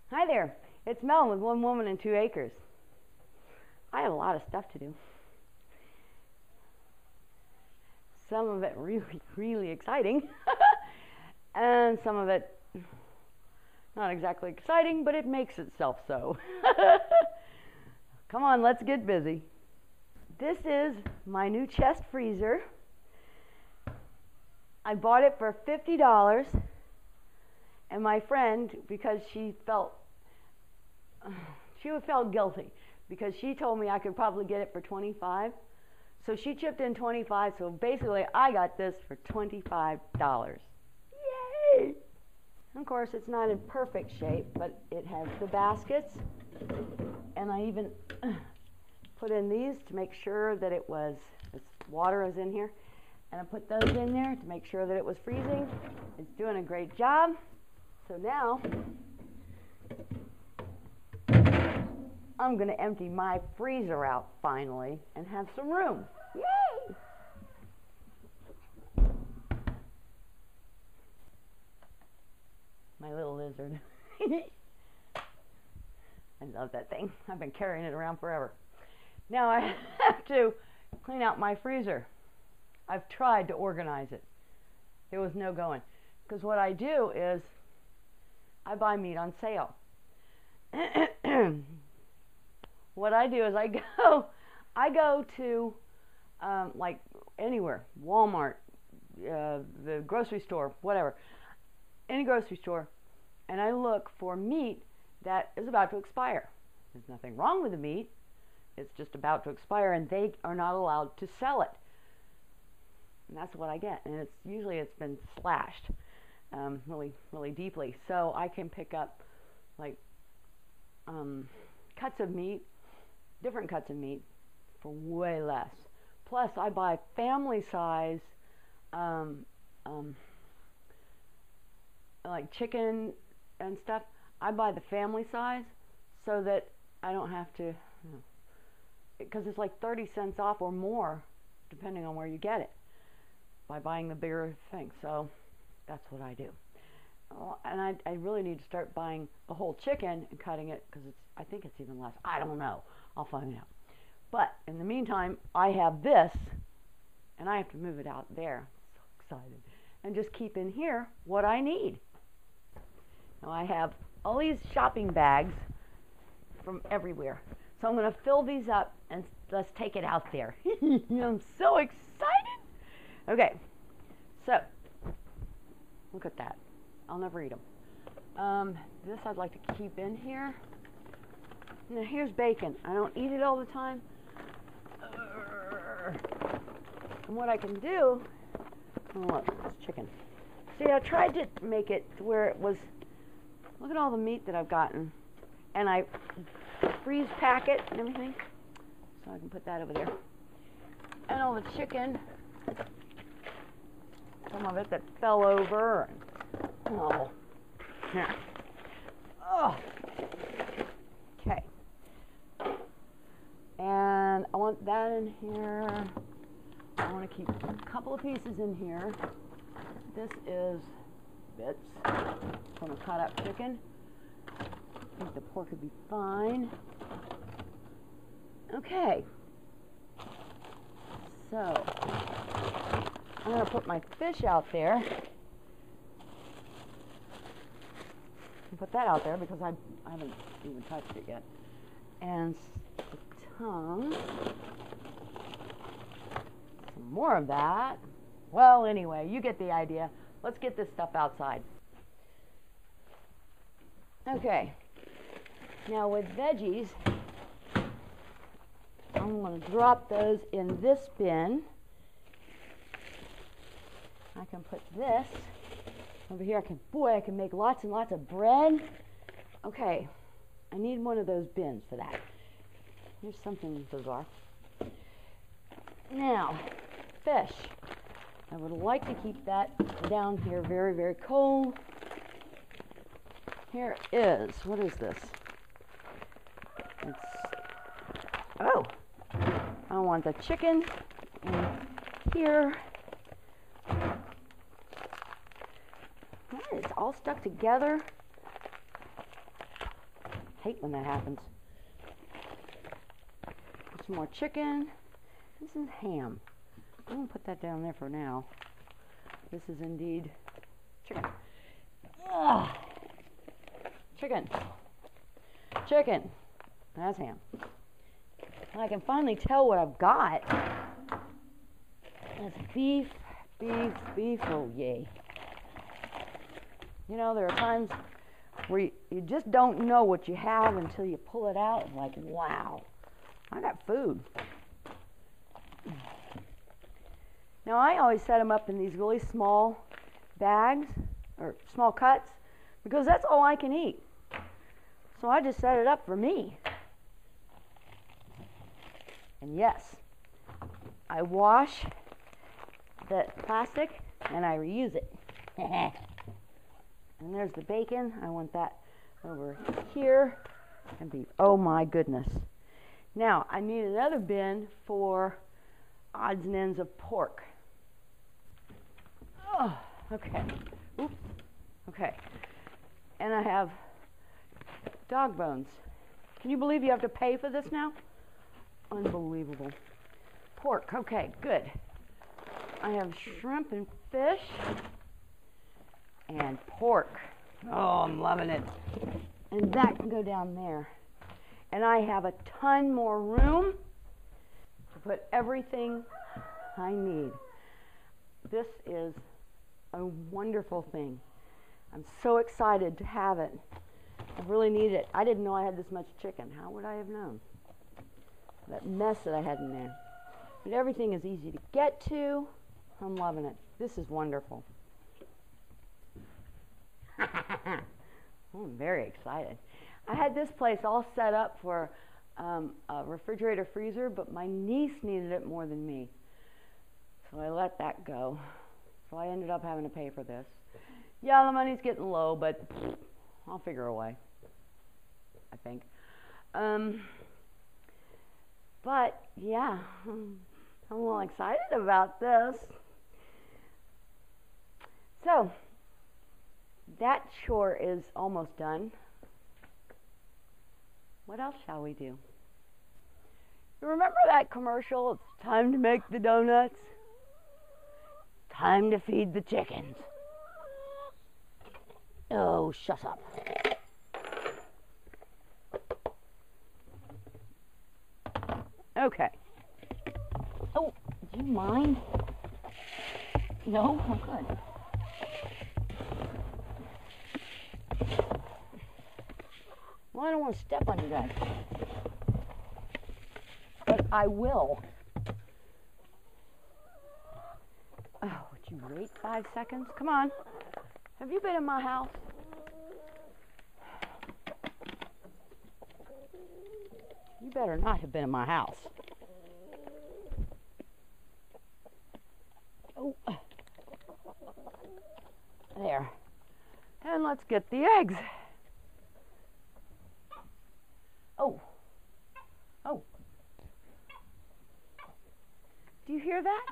Hi there, it's Mel with One Woman and Two Acres. I have a lot of stuff to do. Some of it really, really exciting, and some of it not exactly exciting, but it makes itself so. Come on, let's get busy. This is my new chest freezer. I bought it for $50, and my friend, because she felt guilty, because she told me I could probably get it for $25, so she chipped in $25. So basically, I got this for $25. Yay! And of course, it's not in perfect shape, but it has the baskets, and I even put in these to make sure that water is in here. And I put those in there to make sure that it was freezing. It's doing a great job. So now, I'm going to empty my freezer out finally and have some room. Yay! My little lizard. I love that thing. I've been carrying it around forever. Now I have to clean out my freezer. I've tried to organize it. There was no going. Because what I do is I buy meat on sale. What I do is I go to like anywhere, Walmart, the grocery store, whatever, any grocery store, and I look for meat that is about to expire. There's nothing wrong with the meat. It's just about to expire, and they are not allowed to sell it. And that's what I get, and it's been slashed really, really deeply. So I can pick up like cuts of meat, different cuts of meat, for way less. Plus, I buy family size, like chicken and stuff. I buy the family size so that I don't have to, because it's like 30 cents off or more, depending on where you get it, by buying the bigger thing. So that's what I do. And I really need to start buying the whole chicken and cutting it, because I think it's even less. I don't know. I'll find out. But in the meantime, I have this, and I have to move it out there. So excited. And just keep in here what I need. Now I have all these shopping bags from everywhere. So I'm going to fill these up and let's take it out there. I'm so excited. Okay, so look at that. I'll never eat them. This I'd like to keep in here. Now here's bacon. I don't eat it all the time. And what I can do, oh look, it's chicken. See, I tried to make it to where it was, look at all the meat that I've gotten. And I freeze pack it and everything. So I can put that over there. And all the chicken, some of it that fell over. Oh, yeah. Oh. Okay. And I want that in here. I want to keep a couple of pieces in here. This is bits from a cut up chicken. I think the pork would be fine. Okay. So I'm going to put my fish out there. And put that out there because I haven't even touched it yet. And the tongue. Some more of that. Well, anyway, you get the idea. Let's get this stuff outside. Okay. Now with veggies, I'm going to drop those in this bin. I can put this over here. I can make lots and lots of bread. Okay, I need one of those bins for that. Here's something bizarre. Now, fish. I would like to keep that down here very, very cold. Here is, what is this? It's, oh, I want the chicken in here. It's all stuck together. hate when that happens. Put some more chicken. This is ham. I'm going to put that down there for now. This is indeed chicken. Ugh. Chicken. Chicken. That's ham. And I can finally tell what I've got. That's beef, beef, beef. Oh, yay. You know, there are times where you just don't know what you have until you pull it out. It's like, wow, I got food. Now, I always set them up in these really small bags or small cuts because that's all I can eat. So I just set it up for me. And yes, I wash the plastic and I reuse it. And there's the bacon. I want that over here. And beef. Oh my goodness. Now, I need another bin for odds and ends of pork. Oh, okay. Oops. Okay. And I have dog bones. Can you believe you have to pay for this now? Unbelievable. Pork. Okay, good. I have shrimp and fish. And pork. Oh, I'm loving it. And that can go down there. And I have a ton more room to put everything I need. This is a wonderful thing. I'm so excited to have it. I really need it. I didn't know I had this much chicken. How would I have known? That mess that I had in there. But everything is easy to get to. I'm loving it. This is wonderful. I'm very excited. I had this place all set up for a refrigerator freezer, but my niece needed it more than me. So I let that go. So I ended up having to pay for this. Yeah, the money's getting low, but I'll figure a way, I think. But yeah, I'm a little excited about this. So that chore is almost done. What else shall we do? You remember that commercial? It's time to make the donuts. Time to feed the chickens. Oh, shut up. Okay. Oh, do you mind? No? I'm good. Well, I don't want to step on you guys. But I will. Oh, would you wait 5 seconds? Come on. Have you been in my house? You better not have been in my house. Oh. There. And let's get the eggs. Oh. Oh. Do you hear that?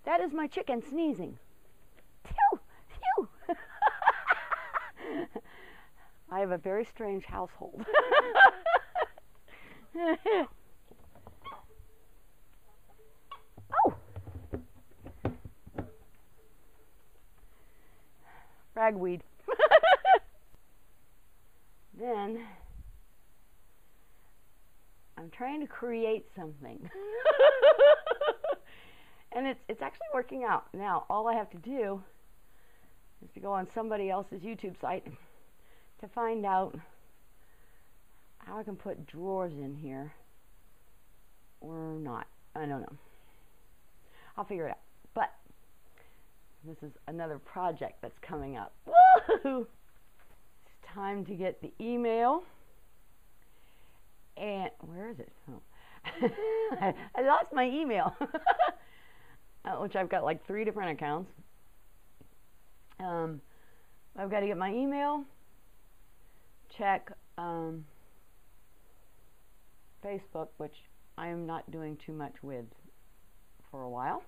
That is my chicken sneezing. Phew! Phew! I have a very strange household. Oh! Ragweed. Then I'm trying to create something. And it's actually working out. Now, all I have to do is to go on somebody else's YouTube site to find out how I can put drawers in here or not. I don't know. I'll figure it out. But this is another project that's coming up. Woo-hoo! It's time to get the email. And where is it? Oh. I lost my email. Which I've got like 3 different accounts. I've got to get my email, check Facebook, which I am not doing too much with for a while,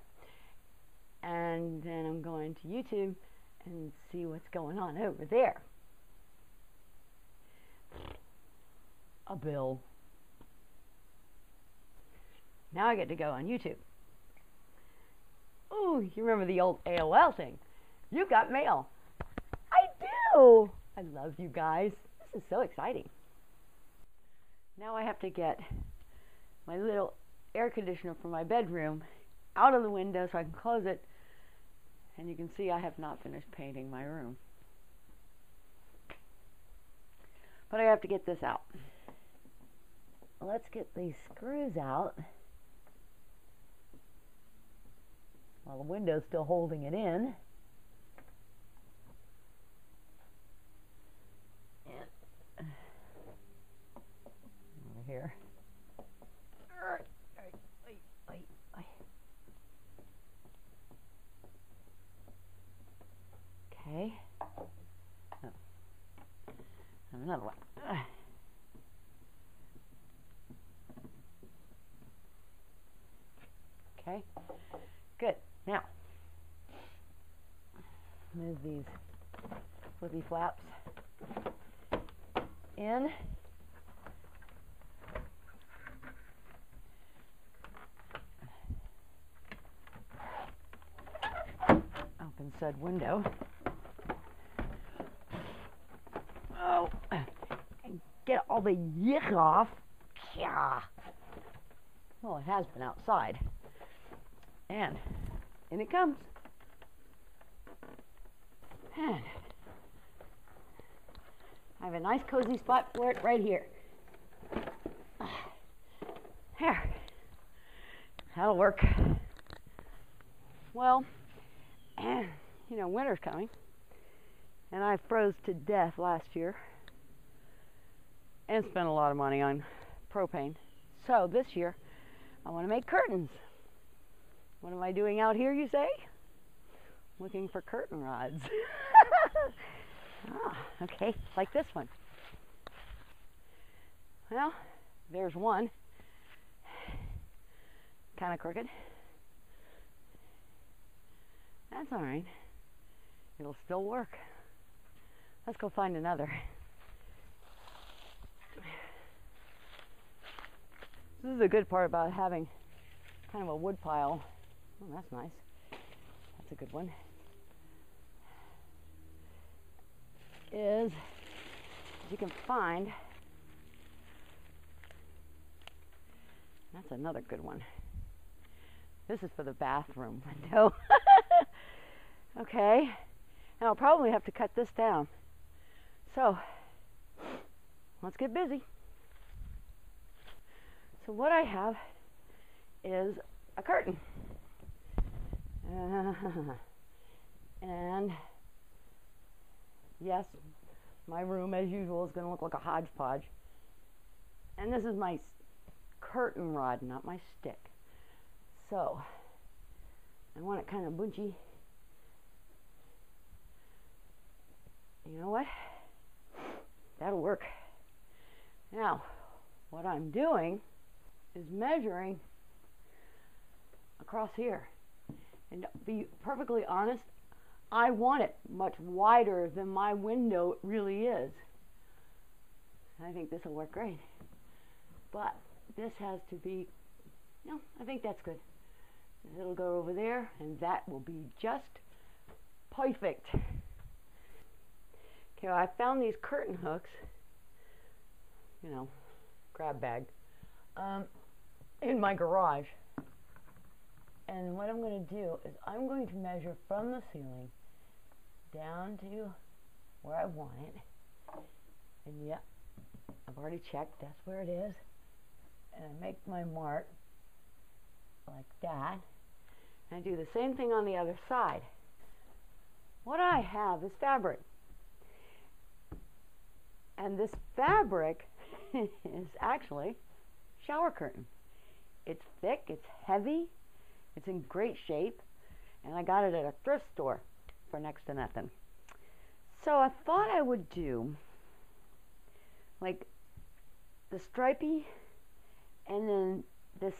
and then I'm going to YouTube and see what's going on over there. a bill. Now I get to go on YouTube. Ooh, you remember the old AOL thing? You got mail. I do. I love you guys. This is so exciting. Now I have to get my little air conditioner from my bedroom out of the window so I can close it. And you can see I have not finished painting my room. But I have to get this out. Let's get these screws out while the window's still holding it in. And over here. Okay. Oh. Another one. Okay. Good. Now, move these flippy flaps in. Open said window. Oh, and get all the yuck off. Yeah. Well, it has been outside. And in it comes. And I have a nice cozy spot for it right here. There. That'll work. Well, and you know, winter's coming. And I froze to death last year and spent a lot of money on propane. So this year, I want to make curtains. What am I doing out here, you say? Looking for curtain rods. Okay, like this one. Well, there's one. Kind of crooked. That's all right. It'll still work. Let's go find another. This is the good part about having kind of a wood pile. Oh, that's nice. That's a good one. Is you can find. That's another good one. This is for the bathroom window. Okay. And I'll probably have to cut this down. So, let's get busy. So what I have is a curtain. And yes, my room as usual is going to look like a hodgepodge. And this is my curtain rod, not my stick. So, I want it kind of bunchy. You know what? That'll work. Now, what I'm doing is measuring across here. And to be perfectly honest, I want it much wider than my window really is. I think this will work great. But this has to be, no, I think that's good. It'll go over there, and that will be just perfect. Okay, well, I found these curtain hooks, you know, grab bag, in my garage. And what I'm going to do is I'm going to measure from the ceiling down to where I want it. And yeah, I've already checked, that's where it is. And I make my mark like that. And I do the same thing on the other side. What I have is fabric. And this fabric is actually shower curtain. It's thick, it's heavy, it's in great shape, and I got it at a thrift store for next to nothing. So I thought I would do like the stripy and then this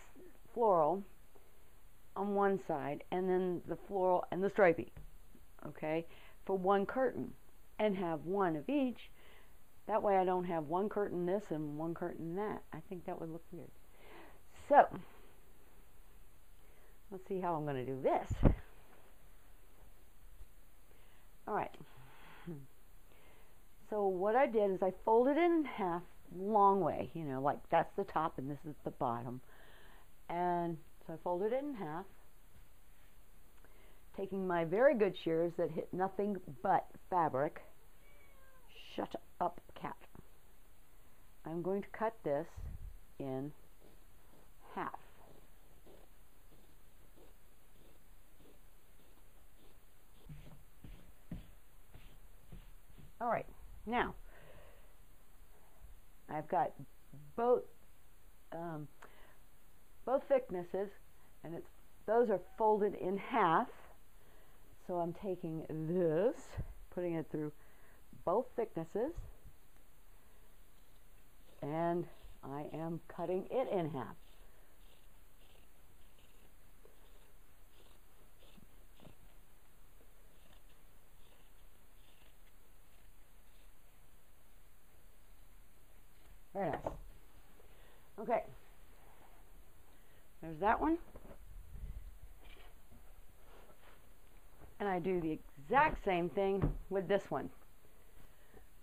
floral on one side, and then the floral and the stripy, okay, for one curtain, and have one of each That way I don't have one curtain this and one curtain that. I think that would look weird. So, let's see how I'm going to do this. All right. So what I did is I folded it in half, long way, you know, like that's the top and this is the bottom. And so I folded it in half, taking my very good shears that hit nothing but fabric. Shut up, cat. I'm going to cut this in half. All right, now I've got both thicknesses, and those are folded in half. So I'm taking this, putting it through both thicknesses, and I am cutting it in half. Very nice. Okay, there's that one. And I do the exact same thing with this one.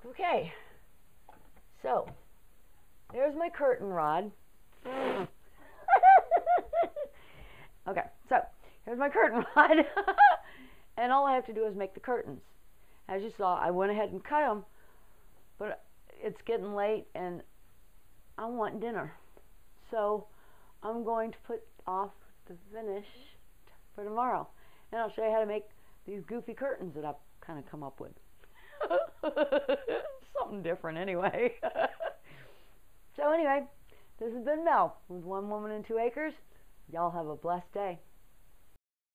Okay, so there's my curtain rod. Okay, so here's my curtain rod. And all I have to do is make the curtains. As you saw, I went ahead and cut them, but it's getting late and I want dinner. So I'm going to put off the finish for tomorrow. And I'll show you how to make these goofy curtains that I've kind of come up with. Something different anyway. So anyway, this has been Mel with One Woman and Two Acres. Y'all have a blessed day.